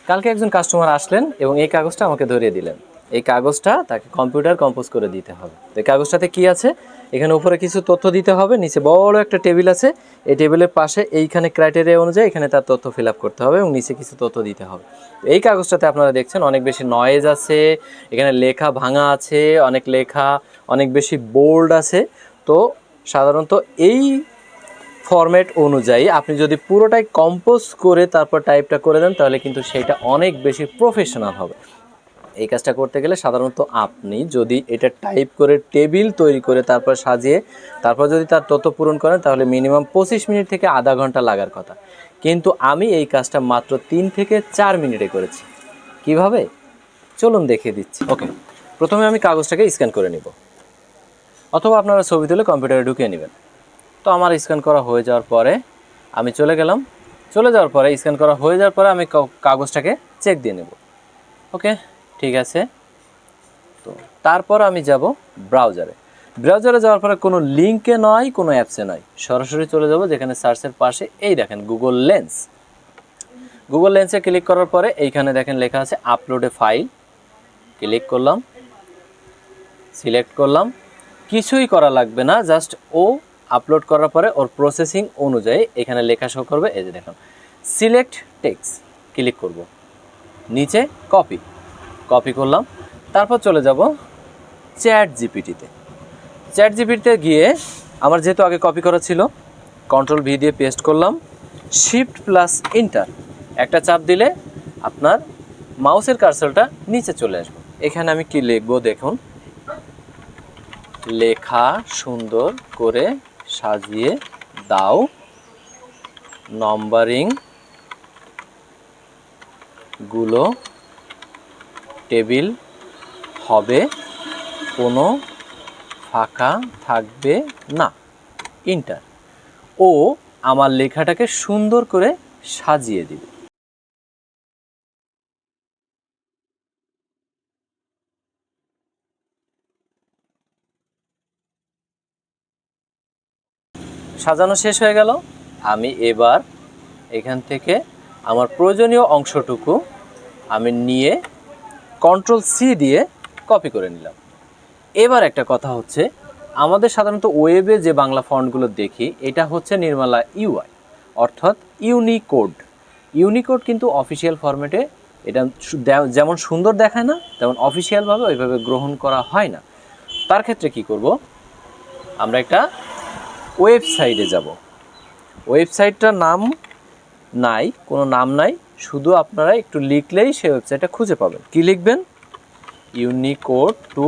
কালকে একজন কাস্টমার আসলেন এবং এই কাগজটা আমাকে ধরিয়ে দিলেন। এই কাগজটা তাকে কম্পিউটার কম্পোজ করে দিতে হবে। তো এই কাগজটাতে কি আছে, এখানে উপরে কিছু তথ্য দিতে হবে, নিচে বড় একটা টেবিল আছে, এই টেবিলের পাশে এইখানে ক্রাইটেরিয়া অনুযায়ী এখানে তার তথ্য ফিল আপ করতে হবে এবং নিচে কিছু তথ্য দিতে হবে। এই কাগজটাতে আপনারা দেখছেন অনেক বেশি নয়েজ আছে, এখানে লেখা ভাঙা আছে, অনেক লেখা অনেক বেশি বোল্ড আছে। তো সাধারণত এই ফরম্যাট অনুযায়ী আপনি যদি পুরোটাই কম্পোজ করে তারপর টাইপটা করে দেন তাহলে কিন্তু সেটা অনেক বেশি প্রফেশনাল হবে। এই কাজটা করতে গেলে সাধারণত আপনি যদি এটা টাইপ করে টেবিল তৈরি করে তারপর সাজিয়ে তারপর যদি তার তথ্য পূরণ করেন তাহলে মিনিমাম 25 মিনিট থেকে আধা ঘন্টা লাগার কথা, কিন্তু আমি এই কাজটা মাত্র 3 থেকে 4 মিনিটে করেছি। কিভাবে চলুন দেখিয়ে দিচ্ছি। ওকে, প্রথমে আমি কাগজটাকে স্ক্যান করে নিব, অথবা আপনারা ছবি তুলে কম্পিউটারে ঢুকিয়ে নেবেন। তো আমার স্ক্যান করা হয়ে যাওয়ার পরে আমি চলে গেলাম। চলে যাওয়ার পরে স্ক্যান করা হয়ে যাওয়ার পরে আমি কাগজটাকে চেক দিয়ে নেব। ওকে, ঠিক আছে। তো তারপর আমি যাব ব্রাউজারে। ব্রাউজারে যাওয়ার পরে কোনো লিঙ্কে নয়, কোনো অ্যাপসে নয়, সরাসরি চলে যাব যেখানে সার্চের পাশে এই দেখেন গুগল লেন্স। গুগল লেন্সে ক্লিক করার পরে এইখানে দেখেন লেখা আছে আপলোড এ ফাইল। ক্লিক করলাম, সিলেক্ট করলাম, কিছুই করা লাগবে না, জাস্ট ও আপলোড করার পরে ওর প্রসেসিং অনুযায়ী এখানে লেখা শো করবে। এই যে দেখুন সিলেক্ট টেক্সট, ক্লিক করব, নিচে কপি করলাম। তারপর চলে যাব চ্যাট জিপিটিতে। চ্যাট জিপিটিতে গিয়ে আমার যেহেতু আগে কপি করা ছিল, কন্ট্রোল ভি দিয়ে পেস্ট করলাম, শিফট প্লাস এন্টার একটা চাপ দিলে আপনার মাউসের কার্সরটা নিচে চলে আসবে। এখানে আমি কি লিখবো দেখুন, লেখা সুন্দর করে সাজিয়ে দাও, নম্বরিং গুলো টেবিল হবে, কোনো ফাঁকা থাকবে না, এন্টার। ও আমার লেখাটাকে সুন্দর করে সাজিয়ে দিবে। সাজানো শেষ হয়ে গেল। আমি এবার এখান থেকে আমার প্রয়োজনীয় অংশটুকু আমি নিয়ে কন্ট্রোল সি দিয়ে কপি করে নিলাম। এবার একটা কথা হচ্ছে, আমাদের সাধারণত ওয়েবে যে বাংলা ফন্টগুলো দেখি এটা হচ্ছে নির্মলা ইউআই, অর্থাৎ ইউনিকোড। ইউনিকোড কিন্তু অফিসিয়াল ফরম্যাটে এটা যেমন সুন্দর দেখায় না, তেমন অফিসিয়ালভাবে ওইভাবে গ্রহণ করা হয় না। তার ক্ষেত্রে কি করব, আমরা একটা ওয়েবসাইটে যাব। ওয়েবসাইটটার নাম নাই, কোনো নাম নাই, শুধু আপনারা একটু লিখলেই সেই ওয়েবসাইটটা খুঁজে পাবেন। কি লিখবেন, ইউনিকোড টু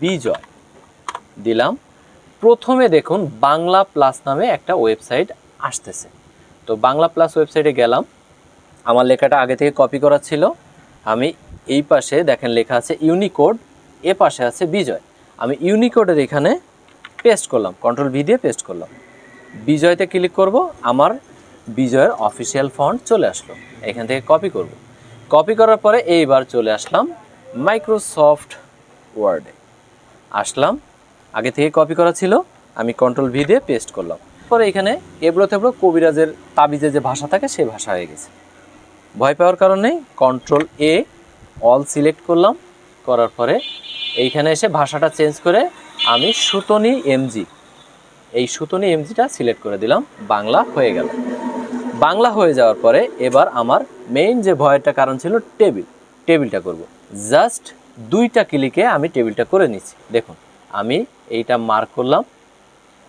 বিজয় দিলাম। প্রথমে দেখুন বাংলা প্লাস নামে একটা ওয়েবসাইট আসতেছে। তো বাংলা প্লাস ওয়েবসাইটে গেলাম, আমার লেখাটা আগে থেকে কপি করা ছিল। আমি এই পাশে দেখেন লেখা আছে ইউনিকোড, এ পাশে আছে বিজয়। আমি ইউনিকোডের এখানে পেস্ট করলাম, কন্ট্রোল ভি দিয়ে পেস্ট করলাম। বিজয়তে ক্লিক করব, আমার বিজয়ের অফিসিয়াল ফন্ট চলে আসলো। এখান থেকে কপি করব, কপি করার পরে এইবার চলে আসলাম মাইক্রোসফট ওয়ার্ডে। আসলাম, আগে থেকে কপি করা ছিল, আমি কন্ট্রোল ভি দিয়ে পেস্ট করলাম। পরে এখানে এবড়ো থেবড়ো কবিরাজের তাবিজে যে ভাষা থাকে সেই ভাষা হয়ে গেছে। ভয় পাওয়ার কারণে কন্ট্রোল এ অল সিলেক্ট করলাম, করার পরে এইখানে এসে ভাষাটা চেঞ্জ করে আমি সুতনি এমজি, এই সুতনি এমজিটা সিলেক্ট করে দিলাম, বাংলা হয়ে গেল। বাংলা হয়ে যাওয়ার পরে এবার আমার মেইন যে ভয়েরটা কারণ ছিল টেবিলটা করব। জাস্ট 2টা ক্লিকে আমি টেবিলটা করে নিচ্ছি। দেখুন আমি এইটা মার্ক করলাম,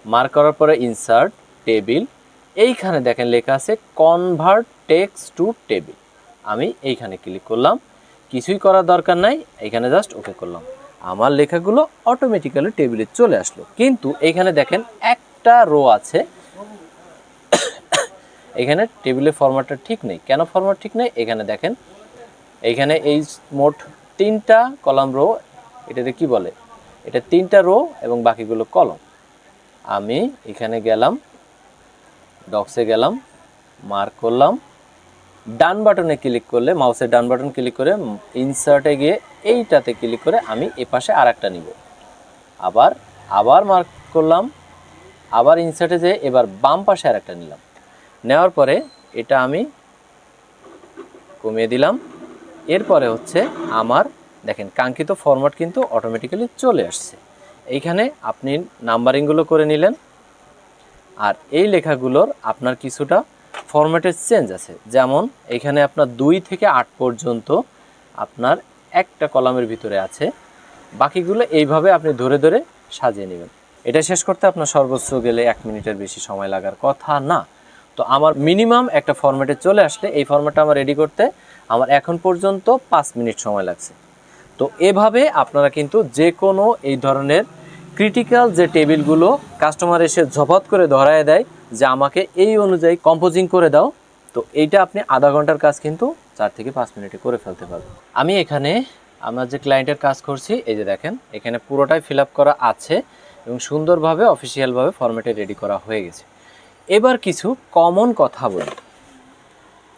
মার্ক করার পরে ইনসার্ট টেবিল, এইখানে দেখেন লেখা আছে কনভার্ট টেক্সট টু টেবিল। আমি এইখানে ক্লিক করলাম, কিছুই করার দরকার নাই, এইখানে জাস্ট ওকে করলাম। আমার লেখাগুলো অটোমেটিক্যালি টেবিলে চলে আসলো। কিন্তু এইখানে দেখেন একটা রো আছে, এখানে টেবিলের ফরম্যাটটা ঠিক নেই। কেন ফরম্যাট ঠিক নেই, এখানে দেখেন, এইখানে এই মোট 3টা কলাম রো, এটাতে কি বলে, এটা 3টা রো এবং বাকিগুলো কলম। আমি এখানে গেলাম, ডক্সে গেলাম, মার্ক করলাম, ডান বাটনে ক্লিক করলে, মাউসের ডান বাটন ক্লিক করে ইনসার্টে গিয়ে এইটাতে ক্লিক করে আমি এ পাশে আরেকটা নিব। আবার মার্ক করলাম, আবার ইনসার্টে যেয়ে এবার বাম পাশে আরেকটা নিলাম। নেওয়ার পরে এটা আমি কমিয়ে দিলাম। এরপরে হচ্ছে আমার দেখেন কাঙ্ক্ষিত ফরম্যাট কিন্তু অটোমেটিক্যালি চলে আসছে। এইখানে আপনি নাম্বারিংগুলো করে নিলেন, আর এই লেখাগুলোর আপনার কিছুটা ফরম্যাটের চেঞ্জ আছে। যেমন এখানে আপনার 2 থেকে 8 পর্যন্ত আপনার একটা কলামের ভিতরে আছে, বাকিগুলো এইভাবে আপনি ধরে ধরে সাজিয়ে নেবেন। এটা শেষ করতে আপনার সর্বোচ্চ গেলে 1 মিনিটের বেশি সময় লাগার কথা না। তো আমার মিনিমাম একটা ফরম্যাটে চলে আসলে এই ফরম্যাটটা আমার রেডি করতে আমার এখন পর্যন্ত 5 মিনিট সময় লাগছে। তো এভাবে আপনারা কিন্তু যে কোনো এই ধরনের ক্রিটিক্যাল যে টেবিলগুলো কাস্টমার এসে ঝপত করে ধরায় দেয় যে আমাকে এই অনুযায়ী কম্পোজিং করে দাও, তো এইটা আপনি আধা ঘন্টার কাজ কিন্তু 4 থেকে 5 মিনিটে করে ফেলতে পারবেন। আমি এখানে আমার যে ক্লায়েন্টের কাজ করছি, এই যে দেখেন এখানে পুরোটাই ফিল আপ করা আছে এবং সুন্দরভাবে অফিসিয়ালভাবে ফরম্যাটে রেডি করা হয়ে গেছে। এবার কিছু কমন কথা বলি।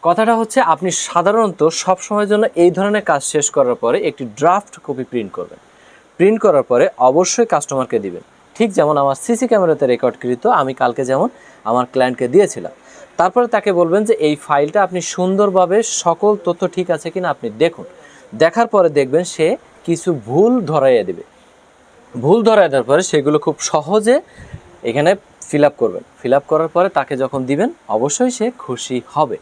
কথাটা হচ্ছে আপনি সাধারণত সবসময়ের জন্য এই ধরনের কাজ শেষ করার পরে একটি ড্রাফট কপি প্রিন্ট করবেন। প্রিন্ট করার পরে অবশ্যই কাস্টমারকে দিবেন, ঠিক যেমন আমার সিসি ক্যামেরাতে রেকর্ডকৃত আমি কালকে যেমন আমার ক্লায়েন্টকে দিয়েছিলাম। তারপরে তাকে বলবেন যে এই ফাইলটা আপনি সুন্দরভাবে সকল তথ্য ঠিক আছে কিনা আপনি দেখুন। দেখার পরে দেখবেন সে কিছু ভুল ধরাইয়া দেবে। ভুল ধরাই দেওয়ার পরে সেগুলো খুব সহজে এখানে ফিল আপ করবেন। ফিল আপ করার পরে তাকে যখন দিবেন অবশ্যই সে খুশি হবে।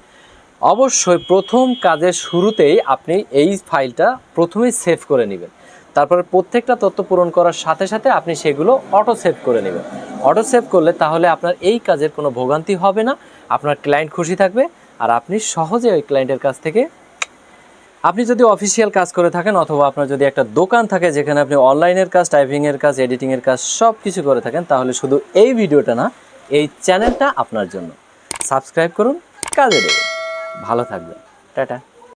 অবশ্যই প্রথম কাজের শুরুতেই আপনি এই ফাইলটা প্রথমেই সেভ করে নেবেন। তারপরে প্রত্যেকটা তথ্য পূরণ করার সাথে সাথে আপনি সেগুলো অটো সেভ করে নেবেন। অটো সেভ করলে তাহলে আপনার এই কাজের কোনো ভোগান্তি হবে না, আপনার ক্লায়েন্ট খুশি থাকবে, আর আপনি সহজে ওই ক্লায়েন্টের কাছ থেকে, আপনি যদি অফিসিয়াল কাজ করে থাকেন অথবা আপনার যদি একটা দোকান থাকে যেখানে আপনি অনলাইনের কাজ, টাইপিংয়ের কাজ, এডিটিংয়ের কাজ সব কিছু করে থাকেন, তাহলে শুধু এই ভিডিওটা না, এই চ্যানেলটা আপনার জন্য। সাবস্ক্রাইব করুন, কাজে দেবেন। ভালো থাকবেন। টাটা।